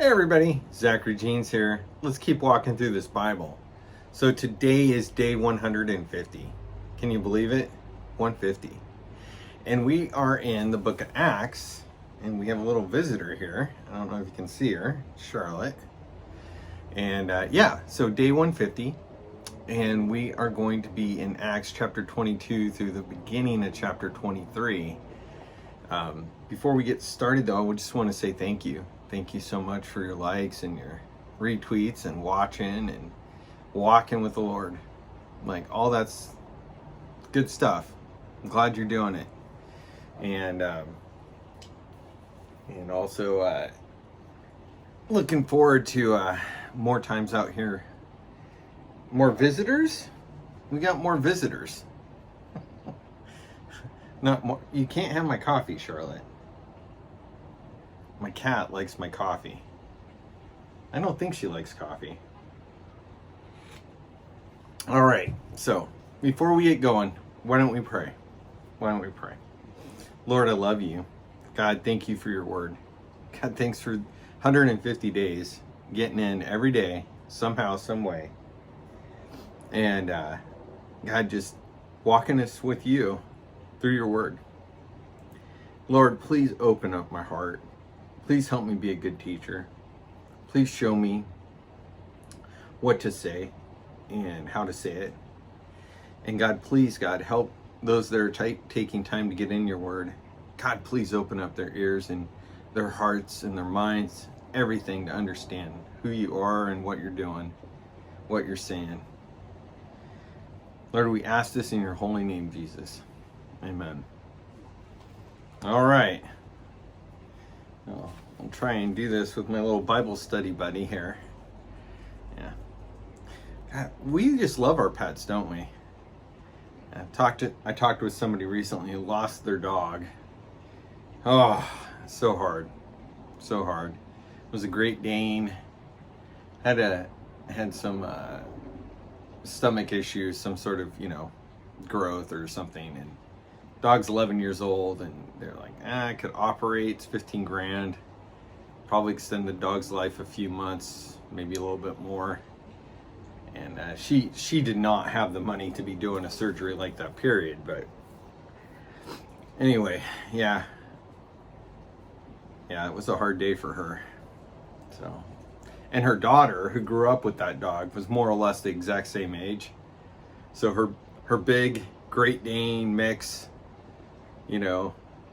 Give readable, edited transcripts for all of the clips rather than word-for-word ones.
Hey everybody, Zachary Jeans here. Let's keep walking through this Bible. So today is day 150. Can you believe it? 150. And we are in the book of Acts, and we have a little visitor here. I don't know if you can see her, Charlotte. And so day 150, and we are going to be in Acts chapter 22 through the beginning of chapter 23. Before we get started though, I just want to say thank you. Thank you so much for your likes and your retweets and watching and walking with the Lord. Like, all that's good stuff. I'm glad you're doing it. And also looking forward to more times out here. More visitors? We got more visitors. Not more. You can't have my coffee, Charlotte. My cat likes my coffee. I don't think she likes coffee. All right, so before we get going, why don't we pray? Lord, I love you. God, thank you for your word. God, thanks for 150 days getting in every day, somehow, some way. And God, just walking us with you through your word. Lord, please open up my heart. Please help me be a good teacher. Please show me what to say and how to say it. And God, please, God, help those that are taking time to get in your word. God, please open up their ears and their hearts and their minds, everything, to understand who you are and what you're doing, what you're saying. Lord, we ask this in your holy name, Jesus. Amen. All right. I'll try and do this with my little Bible study buddy here. Yeah. God, we just love our pets, don't we? I talked with somebody recently who lost their dog. Oh, so hard. So hard. It was a Great Dane. Had some stomach issues, some sort of, growth or something, and dog's 11 years old, and they're like, I could operate, it's 15 grand, probably extend the dog's life a few months, maybe a little bit more. And she did not have the money to be doing a surgery like that, period. But anyway, yeah, it was a hard day for her. So, and her daughter, who grew up with that dog, was more or less the exact same age. So her big Great Dane mix,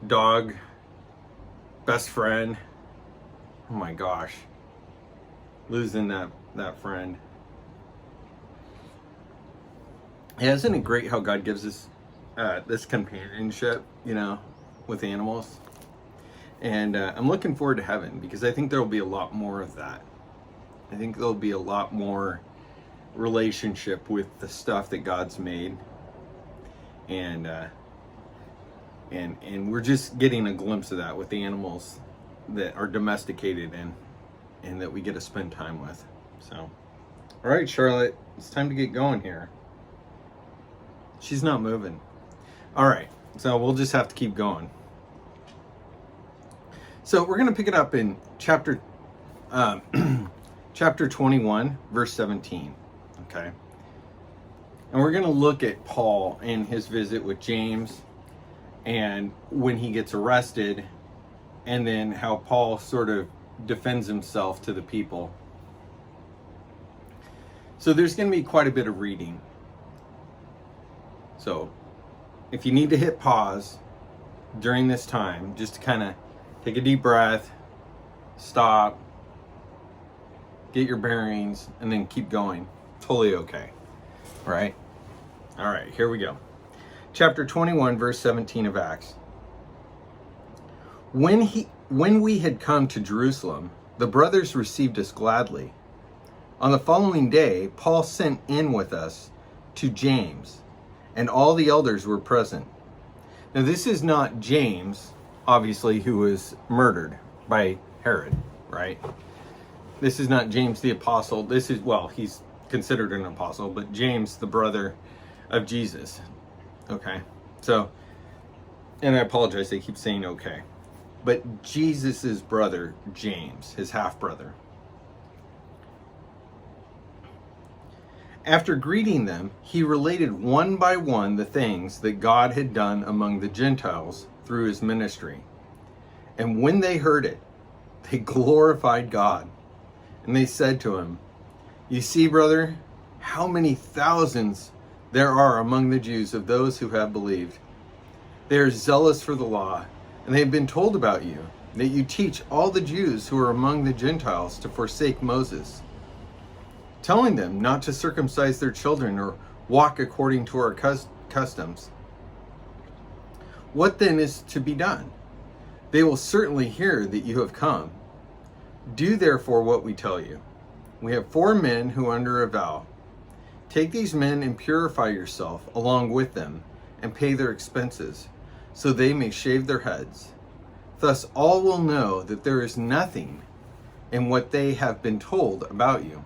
dog, best friend. Oh my gosh, losing that friend. Yeah, isn't it great how God gives us this companionship, with animals? And I'm looking forward to heaven, because I think there will be a lot more of that. I think there'll be a lot more relationship with the stuff that God's made. And we're just getting a glimpse of that with the animals that are domesticated and that we get to spend time with. So, all right, Charlotte, it's time to get going here. She's not moving. All right, so we'll just have to keep going. So we're going to pick it up in chapter 21, verse 17. Okay. And we're going to look at Paul and his visit with James, and when he gets arrested, and then how Paul sort of defends himself to the people. So there's going to be quite a bit of reading. So if you need to hit pause during this time, just to kind of take a deep breath, stop, get your bearings, and then keep going. Totally okay. Right? All right, here we go. Chapter 21, verse 17 of Acts. When we had come to Jerusalem, the brothers received us gladly. On the following day, Paul sent in with us to James, and all the elders were present. Now, this is not James, obviously, who was murdered by Herod, right? This is not James the apostle. This is, he's considered an apostle, but James, the brother of Jesus. Okay, so, and I apologize, they keep saying okay. but Jesus' brother, James, his half-brother. After greeting them, he related one by one the things that God had done among the Gentiles through his ministry. And when they heard it, they glorified God. And they said to him, "You see, brother, how many thousands there are among the Jews of those who have believed. They are zealous for the law, and they have been told about you, that you teach all the Jews who are among the Gentiles to forsake Moses, telling them not to circumcise their children or walk according to our customs. What then is to be done? They will certainly hear that you have come. Do therefore what we tell you. We have 4 men who are under a vow. Take these men and purify yourself along with them, and pay their expenses, so they may shave their heads. Thus all will know that there is nothing in what they have been told about you,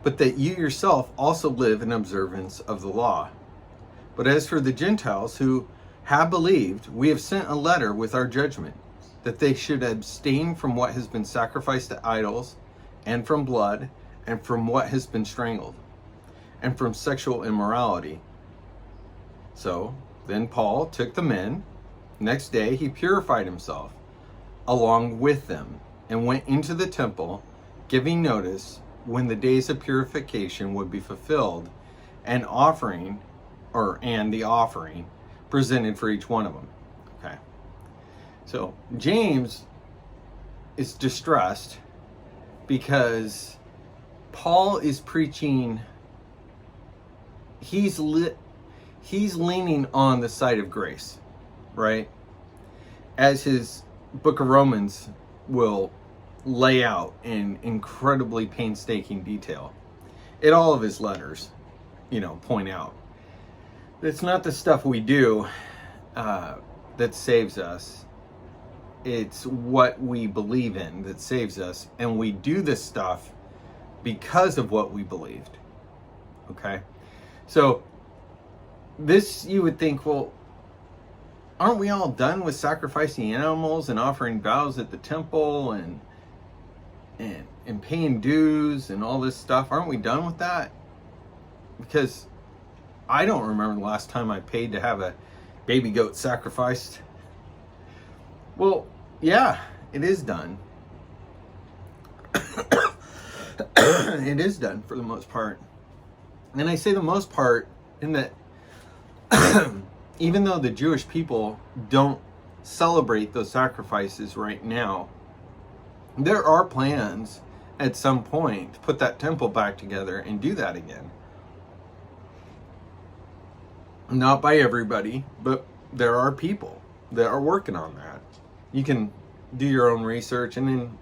but that you yourself also live in observance of the law. But as for the Gentiles who have believed, we have sent a letter with our judgment, that they should abstain from what has been sacrificed to idols, and from blood, and from what has been strangled, and from sexual immorality." So then Paul took the men. Next day he purified himself along with them, and went into the temple, giving notice when the days of purification would be fulfilled, and the offering presented for each one of them. Okay. So James is distressed because Paul is preaching. He's leaning on the side of grace, right? As his book of Romans will lay out in incredibly painstaking detail. In all of his letters, point out. It's not the stuff we do that saves us. It's what we believe in that saves us. And we do this stuff because of what we believed. Okay? So, this you would think, well, aren't we all done with sacrificing animals and offering vows at the temple and paying dues and all this stuff? Aren't we done with that? Because I don't remember the last time I paid to have a baby goat sacrificed. Well, yeah, it is done. It is done for the most part. And I say the most part in that even though the Jewish people don't celebrate those sacrifices right now, there are plans at some point to put that temple back together and do that again. Not by everybody, but there are people that are working on that. You can do your own research and then,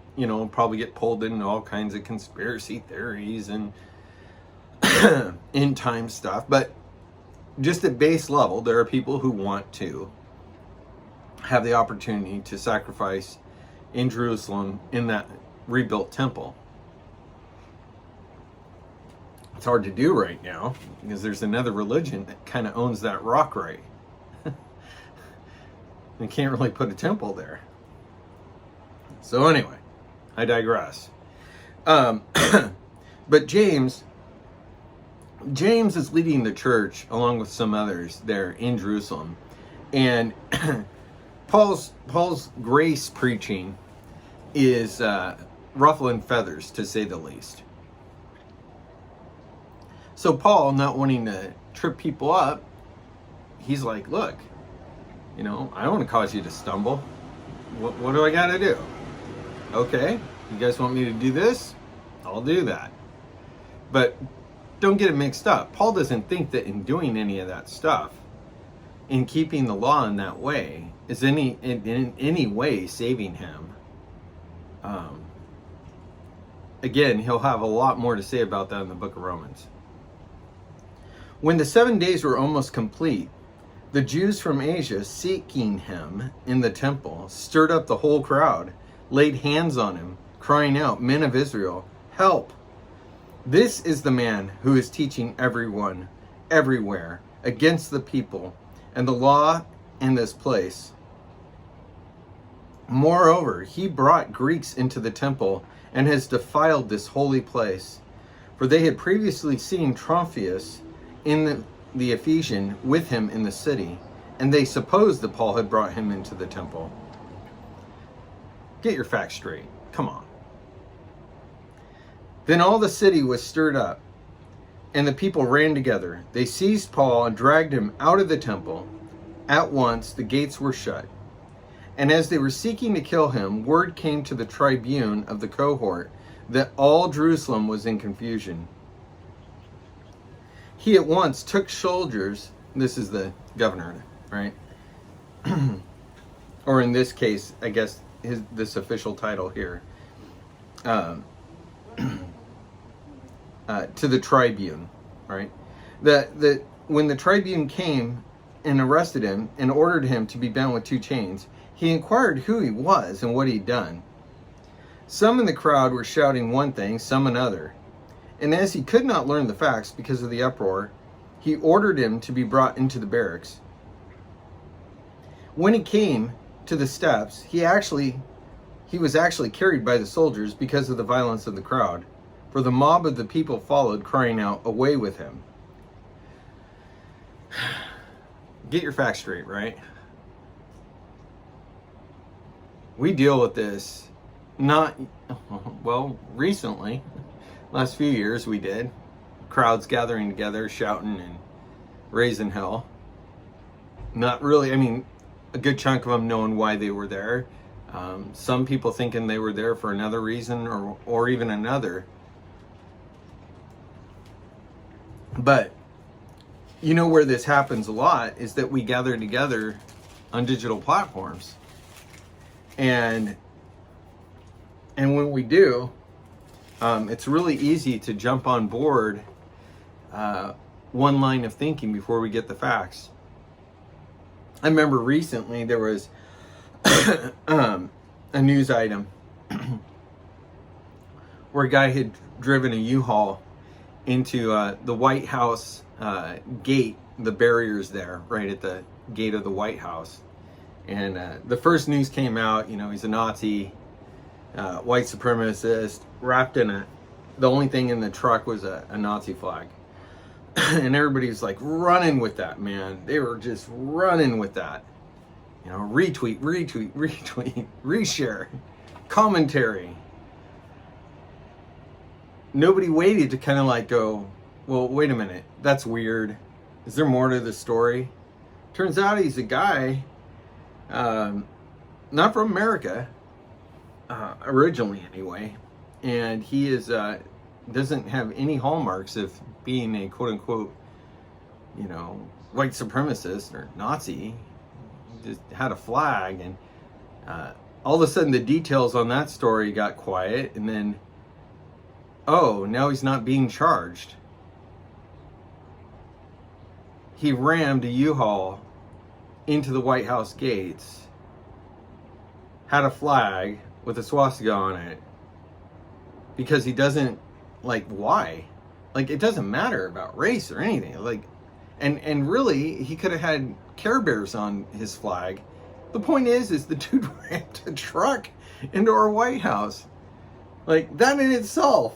probably get pulled into all kinds of conspiracy theories and end time stuff. But just at base level, there are people who want to have the opportunity to sacrifice in Jerusalem in that rebuilt temple. It's hard to do right now because there's another religion that kind of owns that rock right. You can't really put a temple there. So anyway, I digress. But James is leading the church along with some others there in Jerusalem. And Paul's grace preaching is ruffling feathers, to say the least. So Paul, not wanting to trip people up, he's like, look, I don't want to cause you to stumble. What do I got to do? Okay, you guys want me to do this? I'll do that. But don't get it mixed up. Paul doesn't think that in doing any of that stuff, in keeping the law in that way, is in any way saving him. Again, he'll have a lot more to say about that in the book of Romans. When the 7 days were almost complete, the Jews from Asia, seeking him in the temple, stirred up the whole crowd, laid hands on him, crying out, "Men of Israel, help! This is the man who is teaching everyone, everywhere, against the people and the law in this place." Moreover, he brought Greeks into the temple and has defiled this holy place. For they had previously seen Trophius in the Ephesian with him in the city, and they supposed that Paul had brought him into the temple. Get your facts straight. Come on. Then all the city was stirred up, and the people ran together. They seized Paul and dragged him out of the temple. At once the gates were shut. And as they were seeking to kill him, word came to the tribune of the cohort that all Jerusalem was in confusion. He at once took soldiers, this is the governor, right? Or in this case, I guess this official title here, to the tribune, right? When the tribune came and arrested him and ordered him to be bound with 2 chains, he inquired who he was and what he'd done. Some in the crowd were shouting one thing, some another. And as he could not learn the facts because of the uproar, he ordered him to be brought into the barracks. When he came to the steps, he was actually carried by the soldiers because of the violence of the crowd, for the mob of the people followed, crying out, "Away with him." Get your facts straight, right? We deal with this recently, last few years we did. Crowds gathering together, shouting and raising hell. Not really, a good chunk of them knowing why they were there. Some people thinking they were there for another reason or even another. But you know where this happens a lot is that we gather together on digital platforms. And when we do, it's really easy to jump on board one line of thinking before we get the facts. I remember recently there was a news item where a guy had driven a U-Haul into the White House gate, the barriers there, right at the gate of the White House. And the first news came out, he's a Nazi, white supremacist, wrapped in the only thing in the truck was a Nazi flag. And everybody's like running with that, man. They were just running with that. Retweet, reshare, commentary. Nobody waited to kind of go, well, wait a minute, that's weird. Is there more to the story? Turns out he's a guy, not from America, originally anyway, and he doesn't have any hallmarks of being a quote-unquote, white supremacist or Nazi. He just had a flag, and all of a sudden the details on that story got quiet, and then, now he's not being charged. He rammed a U-Haul into the White House gates, had a flag with a swastika on it, because he doesn't, why? It doesn't matter about race or anything. And really, he could have had Care Bears on his flag. The point is the dude rammed a truck into our White House. That in itself,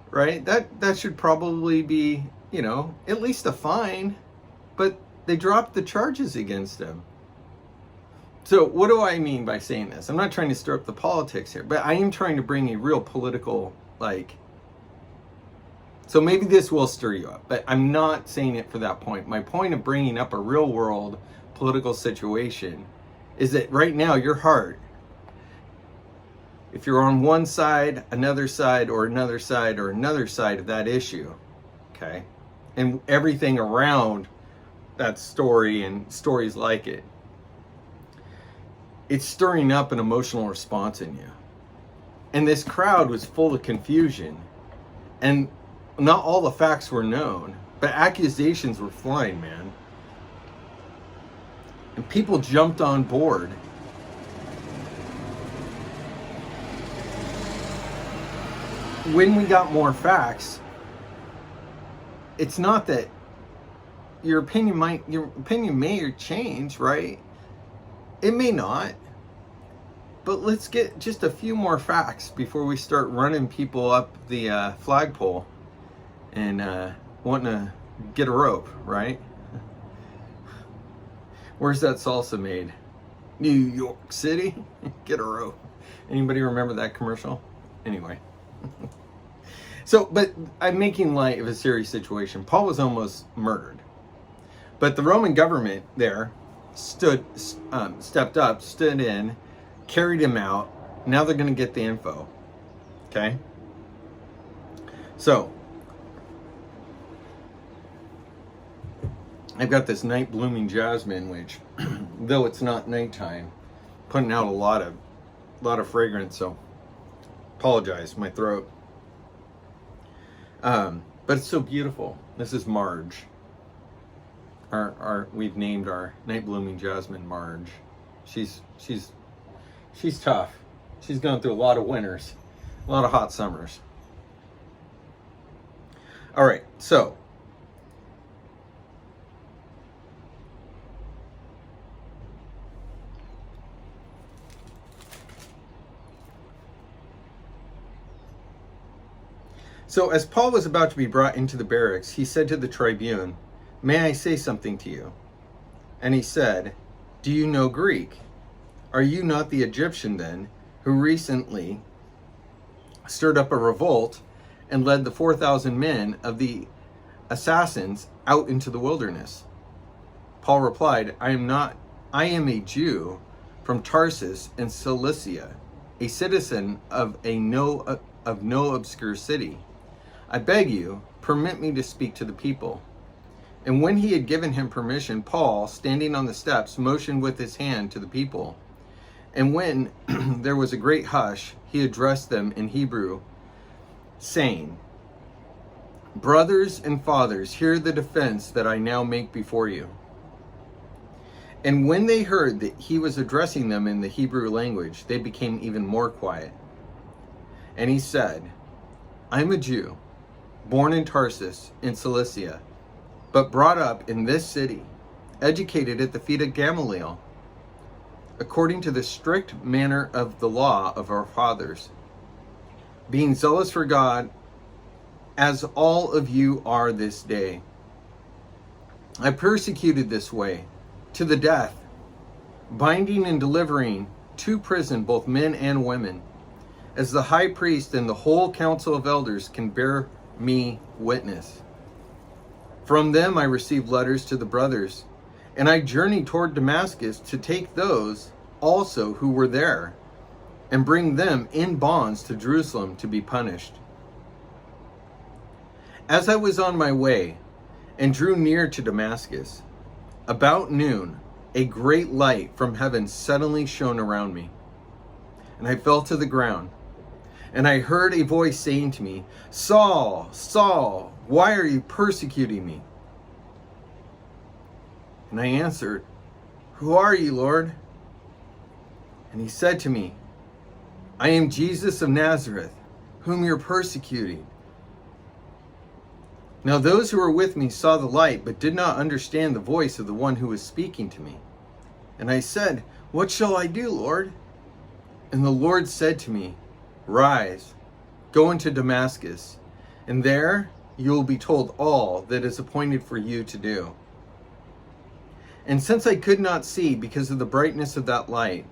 right? That should probably be, at least a fine. But they dropped the charges against him. So what do I mean by saying this? I'm not trying to stir up the politics here, but I am trying to bring a real political, so maybe this will stir you up, but I'm not saying it for that point. My point of bringing up a real world political situation is that right now your heart, if you're on one side, another side, or another side, or another side of that issue, okay, and everything around that story and stories like it, it's stirring up an emotional response in you. And this crowd was full of confusion, and not all the facts were known, but accusations were flying, man. And people jumped on board. When we got more facts, it's not that your opinion may change, right? It may not. But let's get just a few more facts before we start running people up the flagpole and wanting to get a rope, right? Where's that salsa made? New York City? Get a rope. Anybody remember that commercial? Anyway. So, but I'm making light of a serious situation. Paul was almost murdered. But the Roman government there stepped up, stood in, carried him out. Now they're going to get the info. Okay? So, I've got this night blooming jasmine, which, though it's not nighttime, putting out a lot of fragrance. So, apologize, my throat. But it's so beautiful. This is Marge. We've named our night blooming jasmine Marge. She's tough. She's gone through a lot of winters, a lot of hot summers. All right, so as Paul was about to be brought into the barracks, he said to the tribune, "May I say something to you?" And he said, "Do you know Greek? Are you not the Egyptian then, who recently stirred up a revolt and led the 4,000 men of the assassins out into the wilderness?" Paul replied, I am a Jew from Tarsus in Cilicia, a citizen of no obscure city. I beg you, permit me to speak to the people. And when he had given him permission, Paul, standing on the steps, motioned with his hand to the people. And when there was a great hush, he addressed them in Hebrew, saying, "Brothers and fathers, hear the defense that I now make before you." And when they heard that he was addressing them in the Hebrew language, they became even more quiet. And he said, I am a Jew, born in Tarsus in Cilicia, but brought up in this city, educated at the feet of Gamaliel, according to the strict manner of the law of our fathers, being zealous for God, as all of you are this day. I persecuted this way, to the death, binding and delivering to prison both men and women, as the high priest and the whole council of elders can bear me witness. From them I received letters to the brothers, and I journeyed toward Damascus to take those also who were there, and bring them in bonds to Jerusalem to be punished. As I was on my way, and drew near to Damascus, about noon, a great light from heaven suddenly shone around me, and I fell to the ground. And I heard a voice saying to me, Saul, Saul, why are you persecuting me? And I answered, Who are you, Lord? And he said to me, I am Jesus of Nazareth, whom you're persecuting. Now those who were with me saw the light, but did not understand the voice of the one who was speaking to me. And I said, What shall I do, Lord? And the Lord said to me, Rise, go into Damascus, and there you will be told all that is appointed for you to do. And since I could not see because of the brightness of that light,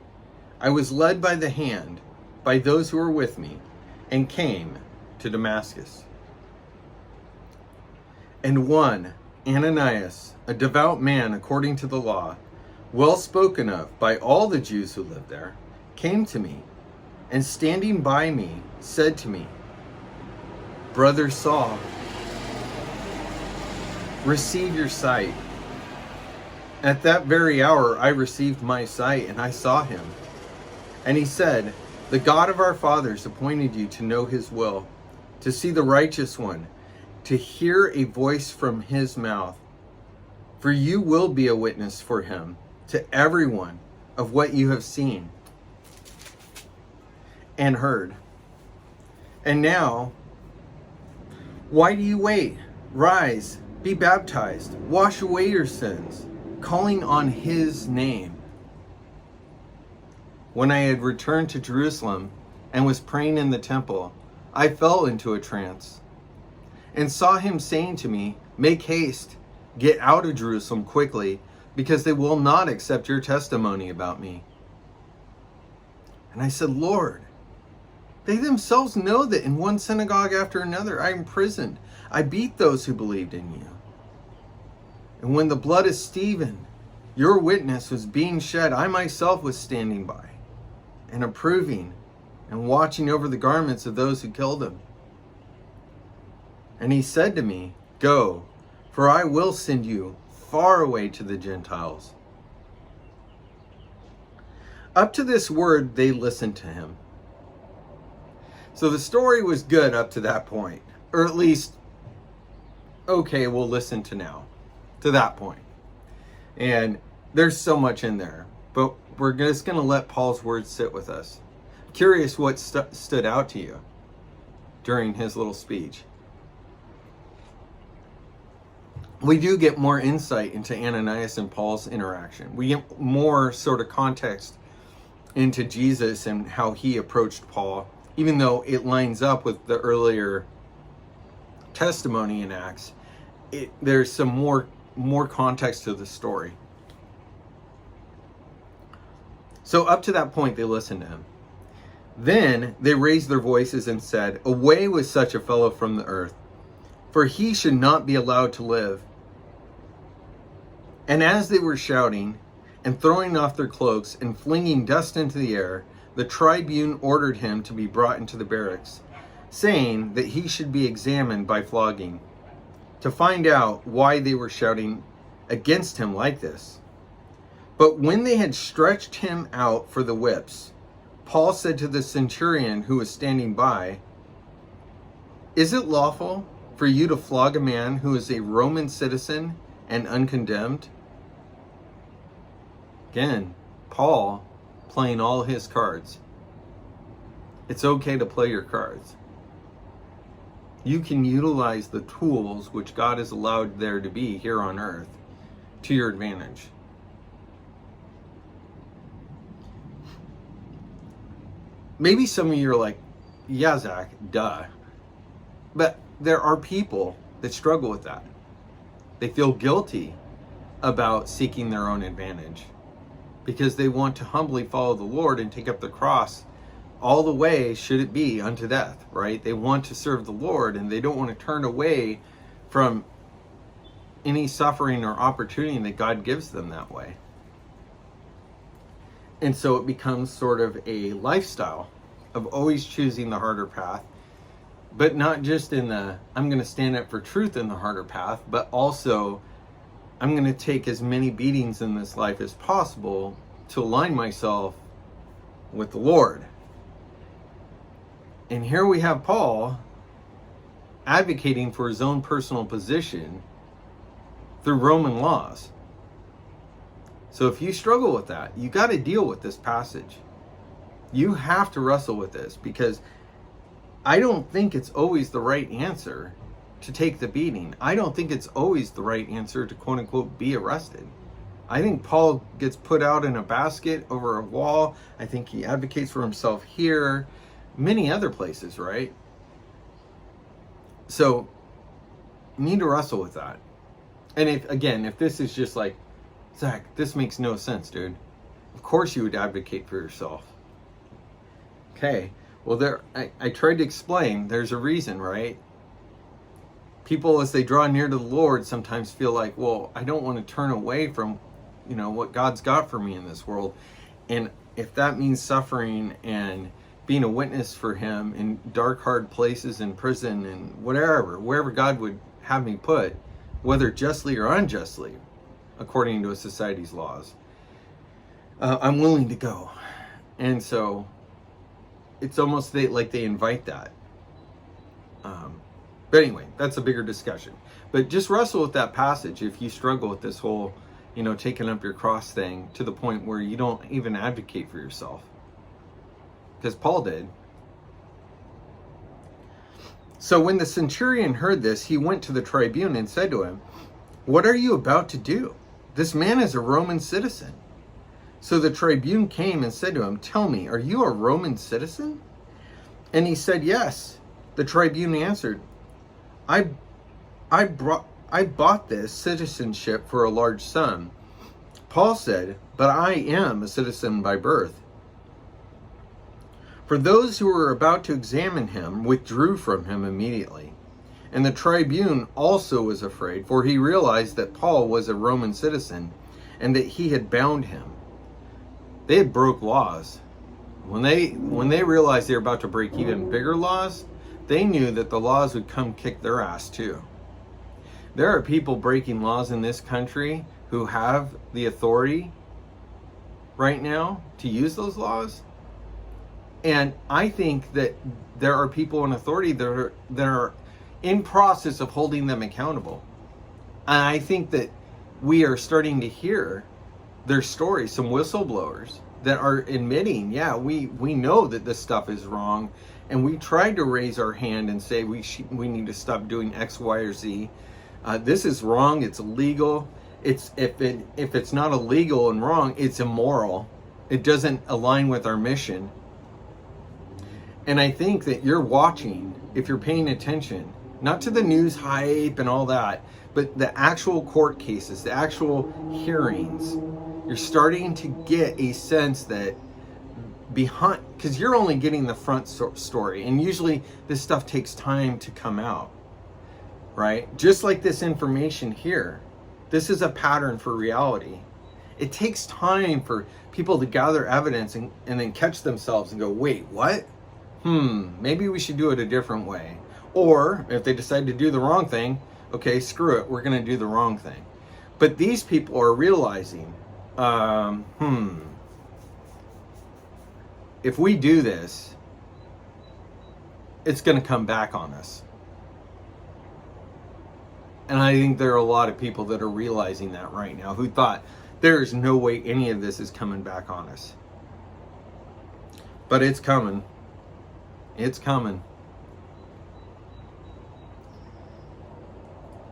I was led by the hand by those who were with me, and came to Damascus. And one, Ananias, a devout man according to the law, well spoken of by all the Jews who lived there, came to me, and standing by me, said to me, Brother Saul, receive your sight. At that very hour I received my sight, and I saw him. And he said, The God of our fathers appointed you to know his will, to see the righteous one, to hear a voice from his mouth. For you will be a witness for him to everyone of what you have seen and heard. And now, why do you wait? Rise, be baptized, wash away your sins, calling on his name. When I had returned to Jerusalem and was praying in the temple, I fell into a trance and saw him saying to me, "Make haste, get out of Jerusalem quickly, because they will not accept your testimony about me." And I said, "Lord, they themselves know that in one synagogue after another I imprisoned. I beat those who believed in you. And when the blood of Stephen, your witness, was being shed, I myself was standing by and approving and watching over the garments of those who killed him." And he said to me, "Go, for I will send you far away to the Gentiles." Up to this word, they listened to him. So the story was good up to that point, or at least, okay, we'll listen to now, to that point. And there's so much in there, but we're just going to let Paul's words sit with us. Curious what stood out to you during his little speech. We do get more insight into Ananias and Paul's interaction. We get more sort of context into Jesus and how he approached Paul, even though it lines up with the earlier testimony in Acts. There's some more context to the story. So up to that point, they listened to him. Then they raised their voices and said, "Away with such a fellow from the earth, for he should not be allowed to live." And as they were shouting and throwing off their cloaks and flinging dust into the air, the tribune ordered him to be brought into the barracks, saying that he should be examined by flogging, to find out why they were shouting against him like this. But when they had stretched him out for the whips, Paul said to the centurion who was standing by, "Is it lawful for you to flog a man who is a Roman citizen and uncondemned?" Again, Paul playing all his cards. It's okay to play your cards. You can utilize the tools which God has allowed there to be here on earth to your advantage. Maybe some of you are like, "Yeah, Zach, duh." But there are people that struggle with that. They feel guilty about seeking their own advantage because they want to humbly follow the Lord and take up the cross all the way, should it be, unto death, right? They want to serve the Lord and they don't want to turn away from any suffering or opportunity that God gives them that way. And so it becomes sort of a lifestyle of always choosing the harder path, but not just in the, I'm going to stand up for truth in the harder path, but also I'm going to take as many beatings in this life as possible to align myself with the Lord. And here we have Paul advocating for his own personal position through Roman laws. So if you struggle with that, you got to deal with this passage. You have to wrestle with this, because I don't think it's always the right answer to take the beating. I don't think it's always the right answer to quote unquote be arrested. I think Paul gets put out in a basket over a wall. I think he advocates for himself here, many other places, right? So you need to wrestle with that. And if this is just like, "Zach, this makes no sense, dude," of course you would advocate for yourself. Okay, well, I tried to explain, there's a reason, right? People, as they draw near to the Lord, sometimes feel like, well, I don't want to turn away from, what God's got for me in this world. And if that means suffering and being a witness for him in dark, hard places, in prison, and wherever God would have me put, whether justly or unjustly, according to a society's laws, I'm willing to go. And so it's almost like they invite that. But anyway, that's a bigger discussion. But just wrestle with that passage if you struggle with this whole, taking up your cross thing to the point where you don't even advocate for yourself. Because Paul did. So when the centurion heard this, he went to the tribune and said to him, "What are you about to do? This man is a Roman citizen." So the tribune came and said to him, "Tell me, are you a Roman citizen?" And he said, "Yes." The tribune answered, I bought this citizenship for a large sum." Paul said, "But I am a citizen by birth." For those who were about to examine him withdrew from him immediately. And the tribune also was afraid, for he realized that Paul was a Roman citizen and that he had bound him. They had broke laws. When they realized they were about to break even bigger laws, they knew that the laws would come kick their ass too. There are people breaking laws in this country who have the authority right now to use those laws. And I think that there are people in authority that are in process of holding them accountable. And I think that we are starting to hear their stories, some whistleblowers that are admitting, yeah, we know that this stuff is wrong, and we tried to raise our hand and say we need to stop doing X, Y, or Z. This is wrong. It's illegal. If it's not illegal and wrong, it's immoral. It doesn't align with our mission. And I think that you're watching, if you're paying attention, not to the news hype and all that, but the actual court cases, the actual hearings. You're starting to get a sense that behind, because you're only getting the front story, and usually this stuff takes time to come out, right? Just like this information here, this is a pattern for reality. It takes time for people to gather evidence and then catch themselves and go, wait, what? Maybe we should do it a different way. Or if they decide to do the wrong thing, okay, screw it, we're going to do the wrong thing. But these people are realizing, if we do this, it's going to come back on us. And I think there are a lot of people that are realizing that right now, who thought there is no way any of this is coming back on us. But it's coming. It's coming.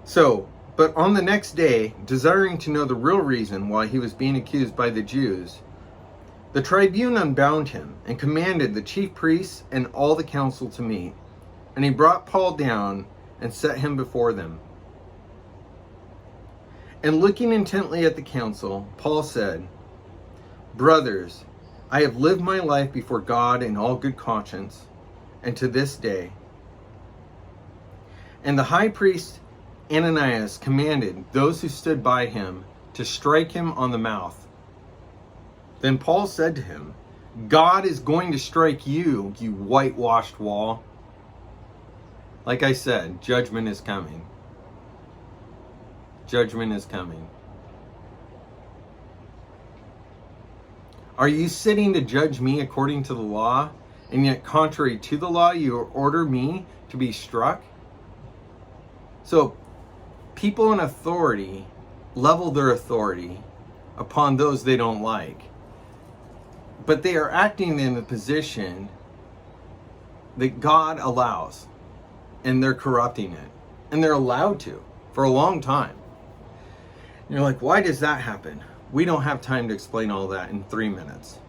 So, but on the next day, desiring to know the real reason why he was being accused by the Jews, the tribune unbound him and commanded the chief priests and all the council to meet. And he brought Paul down and set him before them. And looking intently at the council, Paul said, "Brothers, I have lived my life before God in all good conscience, and to this day." And the high priest Ananias commanded those who stood by him to strike him on the mouth. Then Paul said to him, "God is going to strike you, you whitewashed wall." Like I said, judgment is coming. Judgment is coming. Are you sitting to judge me according to the law, and yet contrary to the law you order me to be struck? So, people in authority level their authority upon those they don't like. But they are acting in the position that God allows, and they're corrupting it. And they're allowed to for a long time. And you're like, why does that happen? We don't have time to explain all that in 3 minutes.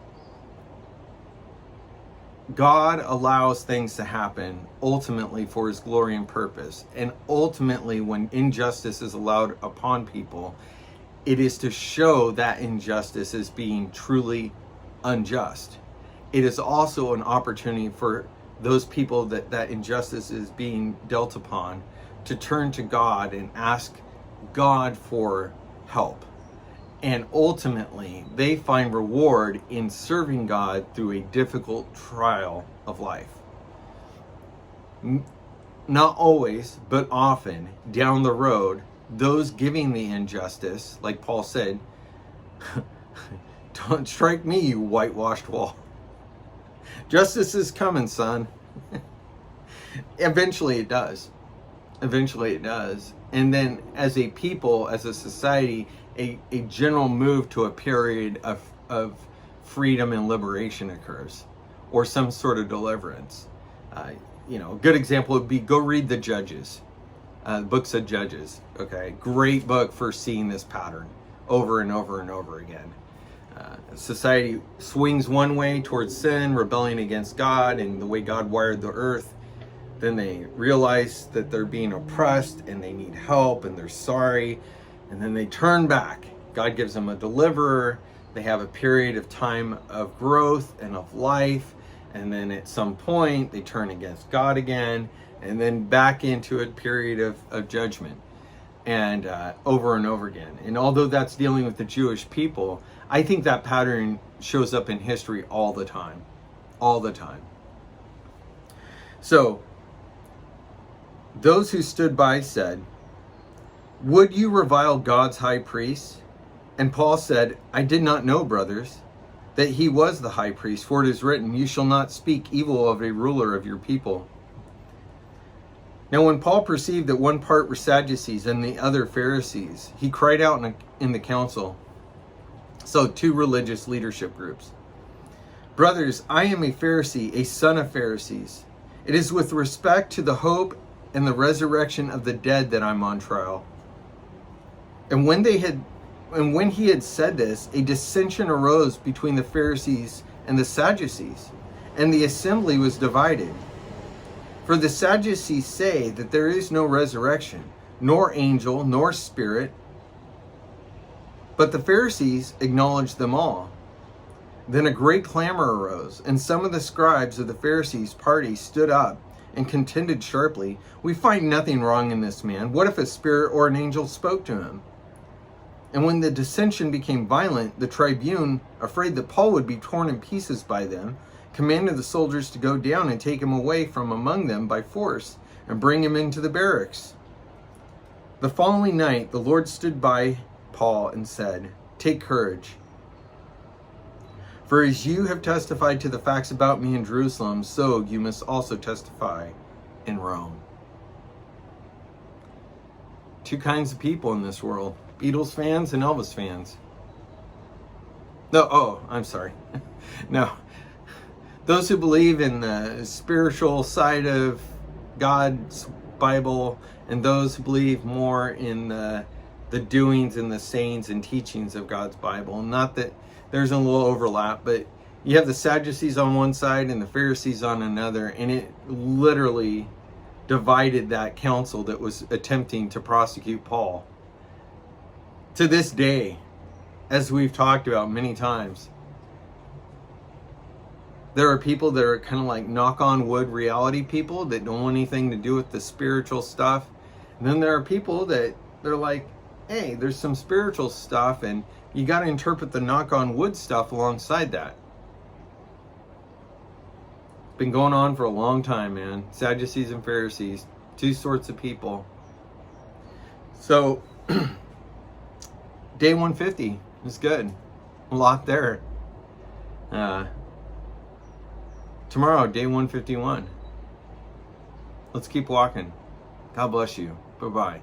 God allows things to happen ultimately for his glory and purpose. And ultimately, when injustice is allowed upon people, it is to show that injustice as being truly unjust. It is also an opportunity for those people that injustice is being dealt upon to turn to God and ask God for help. And ultimately, they find reward in serving God through a difficult trial of life. Not always, but often, down the road, those giving the injustice, like Paul said, "Don't strike me, you whitewashed wall. Justice is coming, son." Eventually it does. Eventually it does. And then as a people, as a society, a general move to a period of freedom and liberation occurs, or some sort of deliverance. A good example would be, go read the Judges, books of Judges. Okay, great book for seeing this pattern over and over and over again. society swings one way towards sin, rebelling against God and the way God wired the earth. Then they realize that they're being oppressed and they need help and they're sorry. And then they turn back. God gives them a deliverer. They have a period of time of growth and of life. And then at some point they turn against God again. And then back into a period of judgment. And over and over again. And although that's dealing with the Jewish people, I think that pattern shows up in history all the time. All the time. So, those who stood by said, "Would you revile God's high priest?" And Paul said, "I did not know, brothers, that he was the high priest, for it is written, you shall not speak evil of a ruler of your people." Now when Paul perceived that one part were Sadducees and the other Pharisees, he cried out in the council. So 2 religious leadership groups. "Brothers, I am a Pharisee, a son of Pharisees. It is with respect to the hope and the resurrection of the dead that I'm on trial." And when he had said this, a dissension arose between the Pharisees and the Sadducees, and the assembly was divided. For the Sadducees say that there is no resurrection, nor angel, nor spirit, but the Pharisees acknowledge them all. Then a great clamor arose, and some of the scribes of the Pharisees' party stood up and contended sharply, "We find nothing wrong in this man. What if a spirit or an angel spoke to him?" And when the dissension became violent, the tribune, afraid that Paul would be torn in pieces by them, commanded the soldiers to go down and take him away from among them by force and bring him into the barracks. The following night, the Lord stood by Paul and said, "Take courage. For as you have testified to the facts about me in Jerusalem, so you must also testify in Rome." 2 kinds of people in this world. Beatles fans and Elvis fans. I'm sorry. No. Those who believe in the spiritual side of God's Bible, and those who believe more in the doings and the sayings and teachings of God's Bible. Not that there's a little overlap, but you have the Sadducees on one side and the Pharisees on another, and it literally divided that council that was attempting to prosecute Paul. To this day, as we've talked about many times, there are people that are kind of like knock on wood reality people that don't want anything to do with the spiritual stuff. And then there are people that they're like, hey, there's some spiritual stuff and you got to interpret the knock on wood stuff alongside that. It's been going on for a long time, man. Sadducees and Pharisees, 2 sorts of people. So, day 150 is good. A lot there. Tomorrow, day 151. Let's keep walking. God bless you. Bye-bye.